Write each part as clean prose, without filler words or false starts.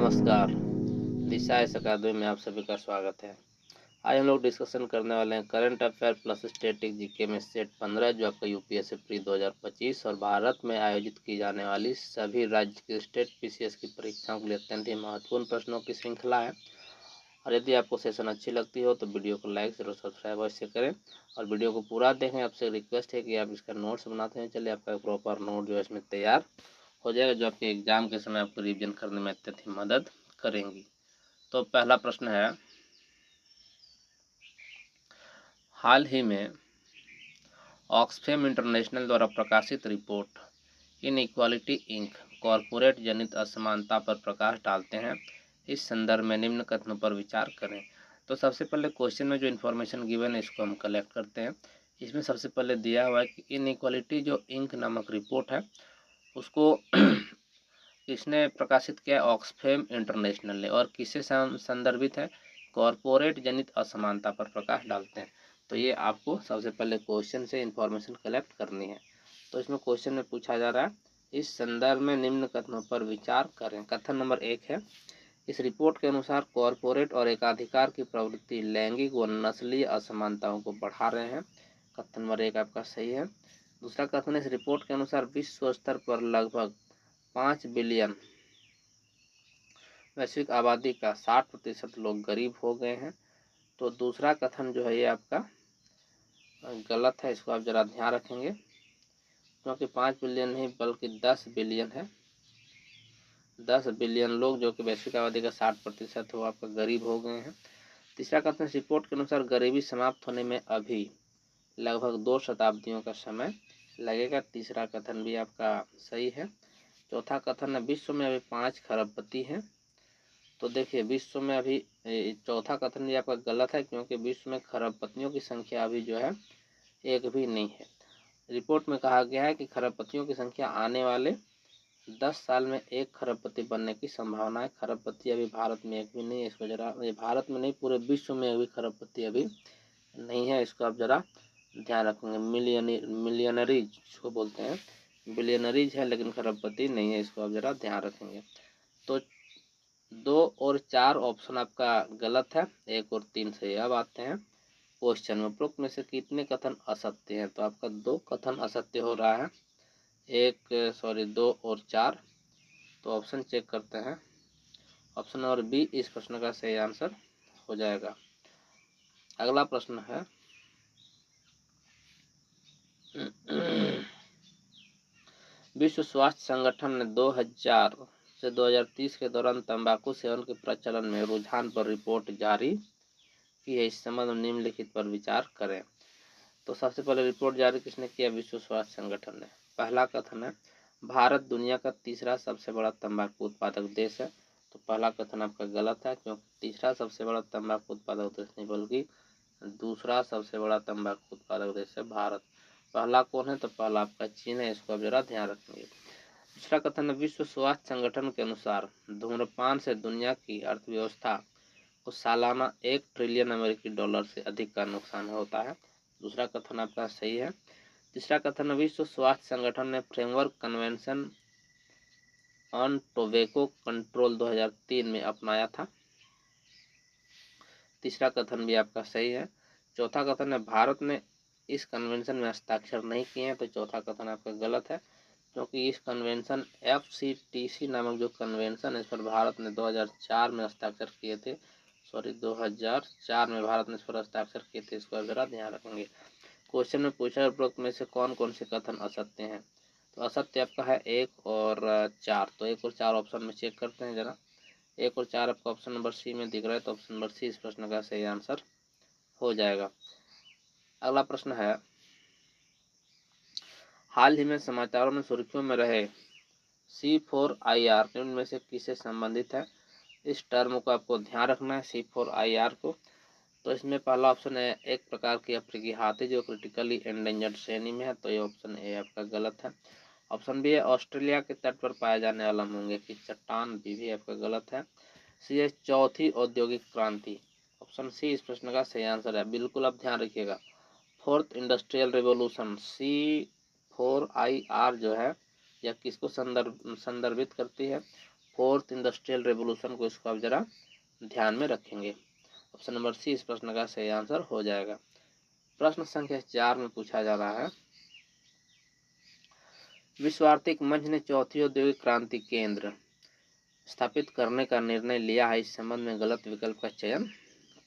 नमस्कार। दिशा इस अकादमी में आप सभी का स्वागत है। आज हम लोग डिस्कशन करने वाले हैं current affair plus static GK में सेट 15 जो आपका यूपीएससी प्री 2025 और भारत में आयोजित की जाने वाली सभी राज्य की स्टेट पीसीएस की परीक्षाओं के लिए अत्यंत ही महत्वपूर्ण प्रश्नों की श्रृंखला है। और यदि आपको सेशन अच्छी लगती हो तो वीडियो को लाइक जरूर सब्सक्राइब अवश्य करें और वीडियो को पूरा देखें। आपसे रिक्वेस्ट है कि आप इसका नोट्स बनाते हैं, चलिए आपका प्रॉपर नोट जो है इसमें तैयार हो जाएगा, जो आपके एग्जाम के समय आपको रिवीजन करने में अत्यंत ही मदद करेंगी। तो पहला प्रश्न है, हाल ही में ऑक्सफैम इंटरनेशनल द्वारा प्रकाशित रिपोर्ट इनइक्वालिटी इंक कॉरपोरेट जनित असमानता पर प्रकाश डालते हैं। इस संदर्भ में निम्न कथनों पर विचार करें। तो सबसे पहले क्वेश्चन में जो इन्फॉर्मेशन गिवन है इसको हम कलेक्ट करते हैं। इसमें सबसे पहले दिया हुआ है कि इनइक्वालिटी जो इंक नामक रिपोर्ट है उसको किसने प्रकाशित किया? ऑक्सफैम इंटरनेशनल ने। और किससे संदर्भित है? कॉरपोरेट जनित असमानता पर प्रकाश डालते हैं। तो ये आपको सबसे पहले क्वेश्चन से इंफॉर्मेशन कलेक्ट करनी है। तो इसमें क्वेश्चन में पूछा जा रहा है, इस संदर्भ में निम्न कथनों पर विचार करें। कथन नंबर 1 है, इस रिपोर्ट के अनुसार कॉरपोरेट और एकाधिकार की प्रवृत्ति लैंगिक व नस्लीय असमानताओं को बढ़ा रहे हैं। कथन नंबर 1 आपका सही है। दूसरा कथन, इस रिपोर्ट के अनुसार विश्व स्तर पर लगभग 5 बिलियन वैश्विक आबादी का 60% लोग गरीब हो गए हैं। तो दूसरा कथन जो है ये आपका गलत है, इसको आप जरा ध्यान रखेंगे, क्योंकि 5 बिलियन नहीं बल्कि 10 बिलियन है। 10 बिलियन लोग जो कि वैश्विक आबादी का 60% वो आपका गरीब हो गए हैं। तीसरा कथन, रिपोर्ट के अनुसार गरीबी समाप्त होने में अभी लगभग 2 शताब्दियों का समय लगेगा। तीसरा कथन भी आपका सही है। चौथा कथन है, विश्व में अभी 5 खरबपति हैं। तो देखिए विश्व में अभी चौथा कथन भी आपका गलत है, क्योंकि विश्व में खरबपतियों की संख्या अभी जो है एक भी नहीं है। रिपोर्ट में कहा गया है कि खरबपतियों की संख्या आने वाले 10 साल में 1 खरबपति बनने की संभावना है। खरबपति अभी भारत में एक भी नहीं है, इसको जरा, भारत में नहीं पूरे विश्व में अभी खरबपति अभी नहीं है, इसको आप जरा ध्यान रखेंगे। मिलियनरीज इसको बोलते हैं, बिलियनरीज है लेकिन खरबपति नहीं है, इसको आप जरा ध्यान रखेंगे। तो 2 और 4 ऑप्शन आपका गलत है, 1 और 3 सही। अब आते हैं क्वेश्चन में, उपरोक्त में से कितने कथन असत्य हैं? तो आपका 2 कथन असत्य हो रहा है, 2 और 4। तो ऑप्शन चेक करते हैं। ऑप्शन नंबर बी इस प्रश्न का सही आंसर हो जाएगा। अगला प्रश्न है, विश्व स्वास्थ्य संगठन ने 2000 से 2030 के दौरान तंबाकू सेवन के प्रचलन में रुझान पर रिपोर्ट जारी की है। इस संबंध में निम्नलिखित पर विचार करें। तो सबसे पहले रिपोर्ट जारी किसने किया? विश्व स्वास्थ्य संगठन ने। पहला कथन है, भारत दुनिया का तीसरा सबसे बड़ा तंबाकू उत्पादक देश है। तो पहला कथन आपका गलत है, क्योंकि तीसरा सबसे बड़ा तंबाकू उत्पादक देश नहीं बल्कि दूसरा सबसे बड़ा तंबाकू उत्पादक देश है भारत। पहला कौन है? तो पहला आपका चीन है, इसको आप जरा ध्यान रखेंगे। दूसरा कथन है, विश्व स्वास्थ्य संगठन के अनुसार धूम्रपान से दुनिया की अर्थव्यवस्था को सालाना 1 ट्रिलियन अमेरिकी डॉलर से अधिक का नुकसान होता है। दूसरा कथन आपका सही है। तीसरा कथन, विश्व स्वास्थ्य संगठन ने framework convention on tobacco control 2003 में अपनाया था। तीसरा कथन भी आपका सही है। चौथा कथन है, भारत ने इस कन्वेंशन में हस्ताक्षर नहीं किए हैं। तो चौथा कथन आपका गलत है, क्योंकि इस कन्वेंशन FCTC नामक जो कन्वेंशन है इस पर भारत ने 2004 में हस्ताक्षर किए थे। 2004 में भारत ने इस पर हस्ताक्षर किए थे, इसको जरा ध्यान रखेंगे। क्वेश्चन में पूछा उपरोक्त में से कौन कौन से कथन असत्य हैं? तो असत्य आपका है 1 और 4। तो 1 और 4 ऑप्शन में चेक करते हैं जरा। 1 और 4 आपका ऑप्शन नंबर सी में दिख रहा है, तो ऑप्शन नंबर सी इस प्रश्न का सही आंसर हो जाएगा। अगला प्रश्न है, हाल ही में समाचारों में सुर्खियों में रहे C4IR निम्न में से किससे संबंधित है? इस टर्म को आपको ध्यान रखना है, C4IR को। तो इसमें पहला ऑप्शन है, एक प्रकार की अफ्रीकी हाथी जो क्रिटिकली एंडेंजर्ड श्रेणी में है। तो ये ऑप्शन ए आपका गलत है। ऑप्शन बी है, ऑस्ट्रेलिया के तट पर पाए जाने वाला मूंगे की चट्टान, भी आपका गलत है। सी है, चौथी औद्योगिक क्रांति। ऑप्शन सी इस प्रश्न का सही आंसर है। बिल्कुल आप ध्यान रखिएगा, 4th इंडस्ट्रियल रिवोल्यूशन C4IR जो है यह किसको संदर्भित करती है? फोर्थ इंडस्ट्रियल रेवोल्यूशन को इसको आप जरा ध्यान में रखेंगे। ऑप्शन नंबर सी इस प्रश्न का सही आंसर हो जाएगा। प्रश्न संख्या 4 में पूछा जा रहा है, विश्व आर्थिक मंच ने चौथी औद्योगिक क्रांति केंद्र स्थापित करने का निर्णय लिया है, इस संबंध में गलत विकल्प का चयन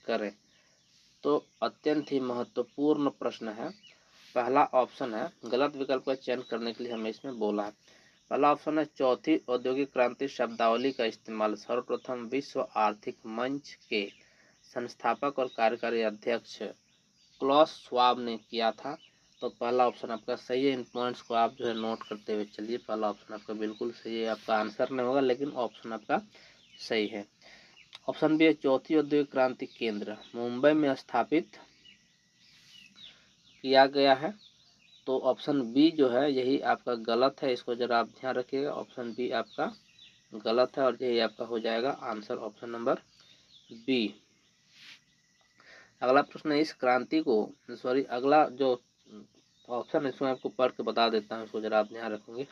करें। तो अत्यंत ही महत्वपूर्ण प्रश्न है। पहला ऑप्शन है, गलत विकल्प का चयन करने के लिए हमें इसमें बोला है। पहला ऑप्शन है, चौथी औद्योगिक क्रांति शब्दावली का इस्तेमाल सर्वप्रथम विश्व आर्थिक मंच के संस्थापक और कार्यकारी अध्यक्ष क्लॉस श्वाब ने किया था। तो पहला ऑप्शन आपका सही है। इन पॉइंट्स को आप जो है नोट करते हुए चलिए। पहला ऑप्शन आपका बिल्कुल सही है। आपका आंसर नहीं होगा लेकिन ऑप्शन आपका सही है। ऑप्शन बी है, चौथी औद्योगिक क्रांति केंद्र मुंबई में स्थापित किया गया है। तो ऑप्शन बी जो है यही आपका गलत है, इसको जरा आप ध्यान रखिएगा। ऑप्शन बी आपका गलत है और यही आपका हो जाएगा आंसर ऑप्शन नंबर बी। अगला प्रश्न है, इस क्रांति को अगला जो ऑप्शन है इसमें आपको पढ़ के बता देता हूँ, इसको जरा आप ध्यान रखेंगे।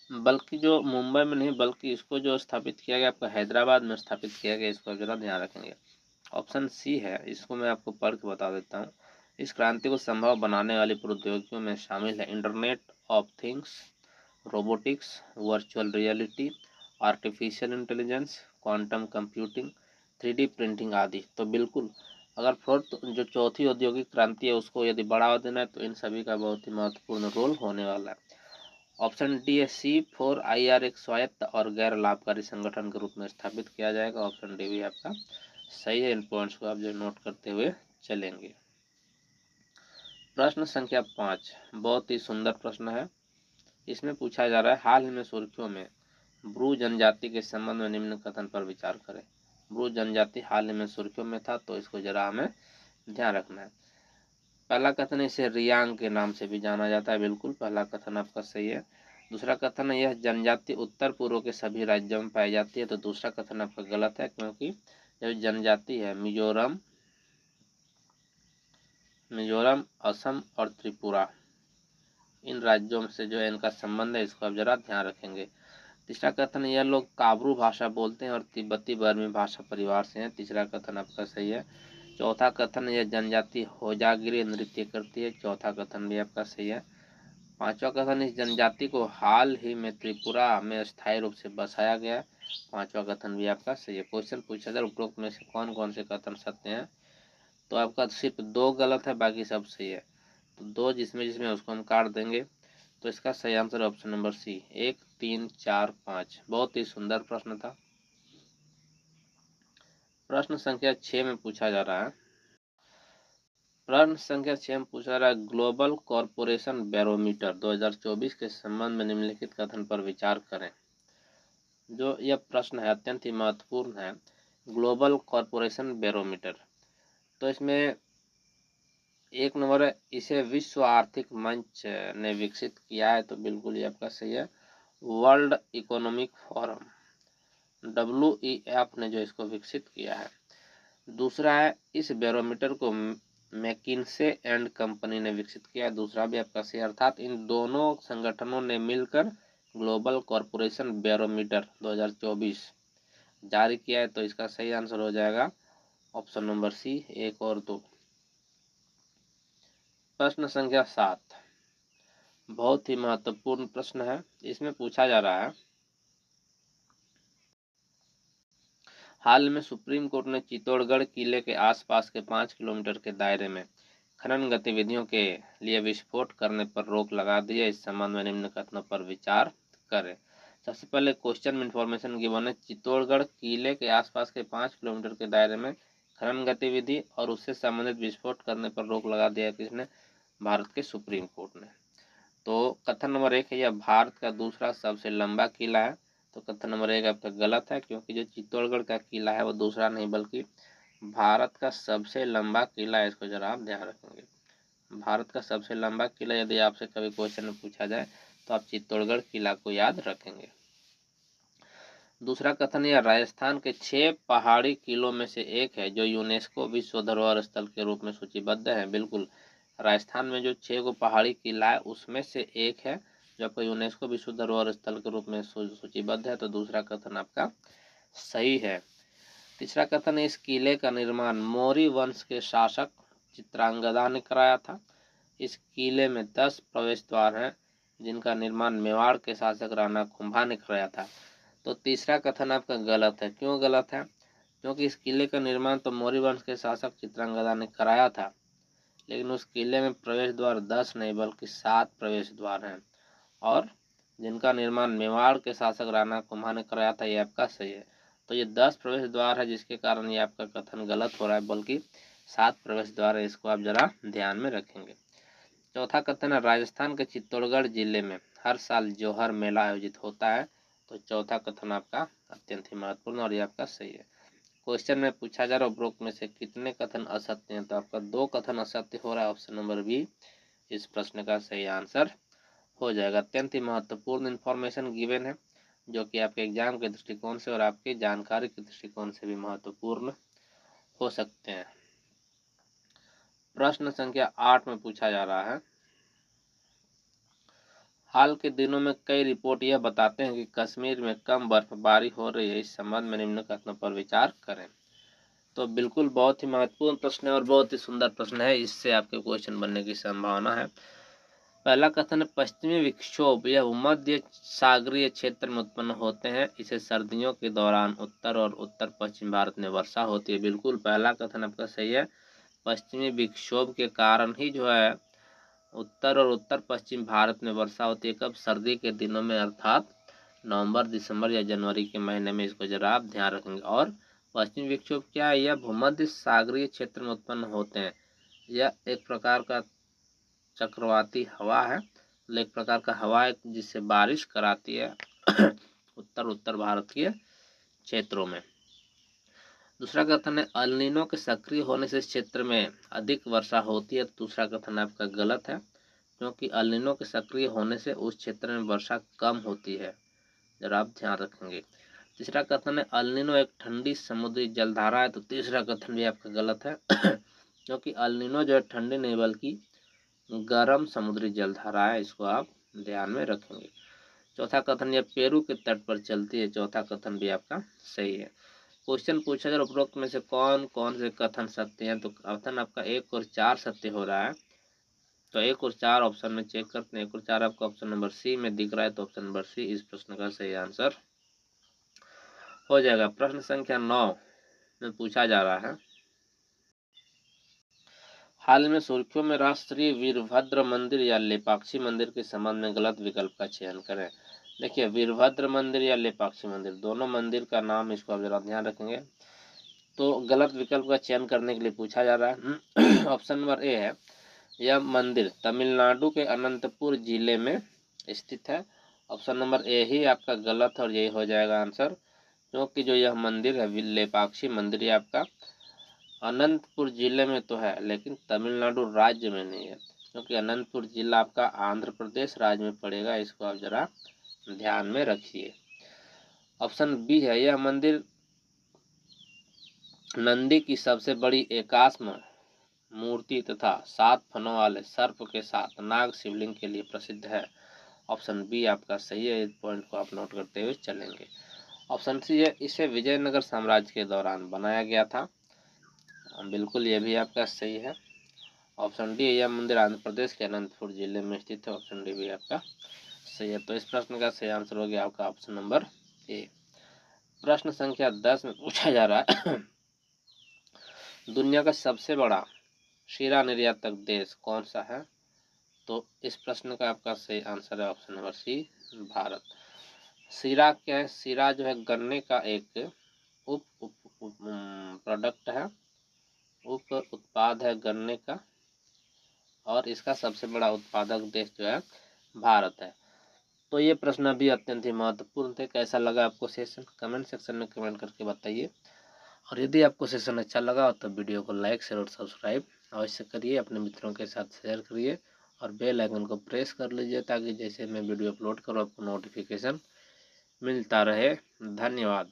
बल्कि जो मुंबई में नहीं बल्कि इसको जो स्थापित किया गया आपका हैदराबाद में स्थापित किया गया, इसको जरा ध्यान रखेंगे। ऑप्शन सी है, इसको मैं आपको पढ़ के बता देता हूँ। इस क्रांति को संभव बनाने वाली प्रौद्योगिकियों में शामिल है internet of things, robotics, virtual reality, artificial intelligence, quantum computing, 3D printing आदि। तो बिल्कुल अगर फोर्थ जो चौथी औद्योगिक क्रांति है उसको यदि बढ़ावा देना है तो इन सभी का बहुत ही महत्वपूर्ण रोल होने वाला है। ऑप्शन डी है, C4IR एक स्वायत्त और गैर लाभकारी संगठन के रूप में स्थापित किया जाएगा। ऑप्शन डी भी आपका सही है। इन पॉइंट्स को आप जो नोट करते हुए चलेंगे। प्रश्न संख्या 5 बहुत ही सुंदर प्रश्न है। इसमें पूछा जा रहा है, हाल ही में सुर्खियों में ब्रू जनजाति के संबंध में निम्न कथन पर विचार करें। ब्रू जनजाति हाल ही में सुर्खियों में था, तो इसको जरा हमें ध्यान रखना है। पहला कथन, इसे रियांग के नाम से भी जाना जाता है। बिल्कुल पहला कथन आपका सही है। दूसरा कथन है, यह जनजाति उत्तर पूर्व के सभी राज्यों में पाई जाती है। तो दूसरा कथन आपका गलत है, क्योंकि जो जनजाति है मिजोरम, असम और त्रिपुरा, इन राज्यों से जो है इनका संबंध है, इसको आप जरा ध्यान रखेंगे। तीसरा कथन, यह लोग काबरू भाषा बोलते हैं और तिब्बती बर्मी भाषा परिवार से हैं। तीसरा कथन आपका सही है। चौथा कथन, यह जनजाति होजागिरी नृत्य करती है। चौथा कथन भी आपका सही है। पांचवा कथन, इस जनजाति को हाल ही में त्रिपुरा में स्थायी रूप से बसाया गया। पांचवा कथन भी आपका सही है। क्वेश्चन पूछा जाए उपरोक्त में से कौन कौन से कथन सत्य हैं, तो आपका सिर्फ 2 गलत है, बाकी सब सही है। तो 2 जिसमें उसको हम काट देंगे। तो इसका सही आंसर ऑप्शन नंबर सी 1, 3, 4, 5। बहुत ही सुंदर प्रश्न था। प्रश्न संख्या 6 में पूछा जा रहा है, ग्लोबल कॉरपोरेशन बैरोमीटर 2024 के संबंध में निम्नलिखित कथन पर विचार करें। जो यह प्रश्न है अत्यंत ही महत्वपूर्ण है। ग्लोबल कॉरपोरेशन बैरोमीटर, तो इसमें 1 नंबर है, इसे विश्व आर्थिक मंच ने विकसित किया है। तो बिल्कुल ये आपका सही है। वर्ल्ड इकोनॉमिक फोरम WEF ने जो इसको विकसित किया है। दूसरा है, इस बैरोमीटर को मैकिन्से एंड कंपनी ने विकसित किया है। दूसरा भी आपका सही, अर्थात इन दोनों संगठनों ने मिलकर ग्लोबल कॉरपोरेशन बैरोमीटर 2024 जारी किया है। तो इसका सही आंसर हो जाएगा ऑप्शन नंबर सी 1 और 2। प्रश्न संख्या 7 बहुत ही महत्वपूर्ण प्रश्न है। इसमें पूछा जा रहा है, हाल में सुप्रीम कोर्ट ने चित्तौड़गढ़ किले के आसपास के 5 किलोमीटर के दायरे में खनन गतिविधियों के लिए विस्फोट करने पर रोक लगा दी है। इस संबंध में निम्न कथनों पर विचार करें। सबसे पहले क्वेश्चन में इंफॉर्मेशन गिवन है, चित्तौड़गढ़ किले के आसपास के 5 किलोमीटर के दायरे में खनन गतिविधि और उससे संबंधित विस्फोट करने पर रोक लगा दिया है किसने? भारत के सुप्रीम कोर्ट ने। तो कथन नंबर 1 है, यह भारत का दूसरा सबसे लंबा किला है। तो कथन नंबर 1 आपका गलत है, क्योंकि जो चित्तौड़गढ़ का किला है वो दूसरा नहीं बल्कि भारत का सबसे लंबा किला है। इसको जरा आप ध्यान रखेंगे। भारत का सबसे लंबा किला यदि आपसे कभी क्वेश्चन में पूछा जाए तो आप चित्तौड़गढ़ किला को याद रखेंगे। दूसरा कथन, यह राजस्थान के 6 पहाड़ी किलों में से एक है जो यूनेस्को विश्व धरोहर स्थल के रूप में सूचीबद्ध है। बिल्कुल राजस्थान में जो 6 गो पहाड़ी किला है उसमें से एक है जो आपका यूनेस्को विश्व धरोहर स्थल के रूप में सूचीबद्ध है। तो दूसरा कथन आपका सही है। तीसरा कथन है, इस किले का निर्माण मौर्य वंश के शासक चित्रांगदा ने कराया था। इस किले में 10 प्रवेश द्वार हैं, जिनका निर्माण मेवाड़ के शासक राणा कुंभा ने कराया था। तो तीसरा कथन आपका गलत है। क्यों गलत है? क्योंकि इस किले का निर्माण तो मौर्य वंश के शासक चित्रांगदा ने कराया था, लेकिन उस किले में प्रवेश द्वार 10 नहीं बल्कि 7 प्रवेश द्वार हैं, और जिनका निर्माण मेवाड़ के शासक राणा कुंभा ने कराया था, ये आपका सही है। तो ये 10 प्रवेश द्वार है, जिसके कारण ये आपका कथन गलत हो रहा है, बल्कि 7 प्रवेश द्वार है। इसको आप जरा ध्यान में रखेंगे। चौथा कथन है, राजस्थान के चित्तौड़गढ़ जिले में हर साल जौहर मेला आयोजित होता है। तो चौथा कथन आपका अत्यंत ही महत्वपूर्ण और ये आपका सही है। क्वेश्चन में पूछा जा रहा है उपरोक्त में से कितने कथन असत्य हैं? तो आपका 2 कथन असत्य हो रहा है। ऑप्शन नंबर बी इस प्रश्न का सही आंसर हो जाएगा। अत्यंत ही महत्वपूर्ण इंफॉर्मेशन गिवन है, जो कि आपके एग्जाम के दृष्टिकोण से और आपकी जानकारी के दृष्टिकोण से भी महत्वपूर्ण हो सकते हैं। प्रश्न संख्या 8 में पूछा जा रहा है, हाल के दिनों में कई रिपोर्ट यह बताते हैं कि कश्मीर में कम बर्फबारी हो रही है। इस संबंध में निम्न कथनों पर विचार करें। तो बिल्कुल बहुत ही महत्वपूर्ण प्रश्न है और बहुत ही सुंदर प्रश्न है। इससे आपके क्वेश्चन बनने की संभावना है। पहला कथन है, पश्चिमी विक्षोभ यह भूमध्य सागरीय क्षेत्र में उत्पन्न होते हैं। इसे सर्दियों के दौरान उत्तर और उत्तर पश्चिम भारत में वर्षा होती है। बिल्कुल पहला कथन आपका सही है। पश्चिमी विक्षोभ के कारण ही जो है उत्तर और उत्तर पश्चिम भारत में वर्षा होती है। कब? सर्दी के दिनों में, अर्थात नवंबर, दिसंबर या जनवरी के महीने में। इसको जरा आप ध्यान रखेंगे। और पश्चिमी विक्षोभ क्या है? यह भूमध्य सागरीय क्षेत्र में उत्पन्न होते हैं। यह एक प्रकार का चक्रवाती हवा है, एक प्रकार का हवा है जिससे बारिश कराती है उत्तर भारत के क्षेत्रों में। दूसरा कथन है, अल नीनो के सक्रिय होने से इस क्षेत्र में अधिक वर्षा होती है। दूसरा कथन आपका गलत है, क्योंकि अल नीनो के सक्रिय होने से उस क्षेत्र में वर्षा कम होती है। जरा आप ध्यान रखेंगे। तीसरा कथन है, अल नीनो एक ठंडी समुद्री जलधारा है। तो तीसरा कथन भी आपका गलत है क्योंकि अल नीनो जो है ठंडी नहीं बल्कि गर्म समुद्री जलधारा है। इसको आप ध्यान में रखेंगे। चौथा कथन, यह पेरू के तट पर चलती है। चौथा कथन भी आपका सही है। क्वेश्चन पूछा जाए उपरोक्त में से कौन कौन से कथन सत्य हैं? तो कथन आपका 1 और 4 सत्य हो रहा है। तो 1 और 4 ऑप्शन में चेक करते हैं। 1 और 4 आपको ऑप्शन नंबर सी में दिख रहा है। तो ऑप्शन नंबर सी इस प्रश्न का सही आंसर हो जाएगा। प्रश्न संख्या 9 में पूछा जा रहा है, हाल में सुर्खियों में राष्ट्रीय वीरभद्र मंदिर या लेपाक्षी मंदिर के संबंध में गलत विकल्प का चयन करें। देखिए, वीरभद्र मंदिर या लेपाक्षी मंदिर, दोनों मंदिर का नाम, इसको आप जरा ध्यान रखेंगे। तो गलत विकल्प का चयन करने के लिए पूछा जा रहा है। ऑप्शन नंबर ए है, यह मंदिर तमिलनाडु के अनंतपुर जिले में स्थित है। ऑप्शन नंबर ए ही आपका गलत है और यही हो जाएगा आंसर, क्योंकि जो यह मंदिर है लेपाक्षी मंदिर, ये आपका अनंतपुर जिले में तो है लेकिन तमिलनाडु राज्य में नहीं है, क्योंकि अनंतपुर जिला आपका आंध्र प्रदेश राज्य में पड़ेगा। इसको आप जरा ध्यान में रखिए। ऑप्शन बी है, यह मंदिर नंदी की सबसे बड़ी एकास्म मूर्ति तथा 7 फनों वाले सर्प के साथ नाग शिवलिंग के लिए प्रसिद्ध है। ऑप्शन बी आपका सही है। इस पॉइंट को आप नोट करते हुए चलेंगे। ऑप्शन सी है, इसे विजयनगर साम्राज्य के दौरान बनाया गया था। बिल्कुल ये भी आपका सही है। ऑप्शन डी, यह मंदिर आंध्र प्रदेश के अनंतपुर जिले में स्थित है। ऑप्शन डी भी आपका सही है। तो इस प्रश्न का सही आंसर हो गया आपका ऑप्शन नंबर ए। प्रश्न संख्या 10 में पूछा जा रहा है, दुनिया का सबसे बड़ा शीरा निर्यातक देश कौन सा है? तो इस प्रश्न का आपका सही आंसर है ऑप्शन नंबर सी, भारत। शीरा क्या है? शीरा जो है गन्ने का एक उप प्रोडक्ट है, उप उत्पाद है गन्ने का, और इसका सबसे बड़ा उत्पादक देश जो है भारत है। तो ये प्रश्न भी अत्यंत ही महत्वपूर्ण थे। कैसा लगा आपको सेशन? कमेंट सेक्शन में कमेंट करके बताइए। और यदि आपको सेशन अच्छा लगा हो तो वीडियो को लाइक शेयर और सब्सक्राइब अवश्य करिए, अपने मित्रों के साथ शेयर करिए और बेल आइकन को प्रेस कर लीजिए, ताकि जैसे मैं वीडियो अपलोड करूँ आपको नोटिफिकेशन मिलता रहे। धन्यवाद।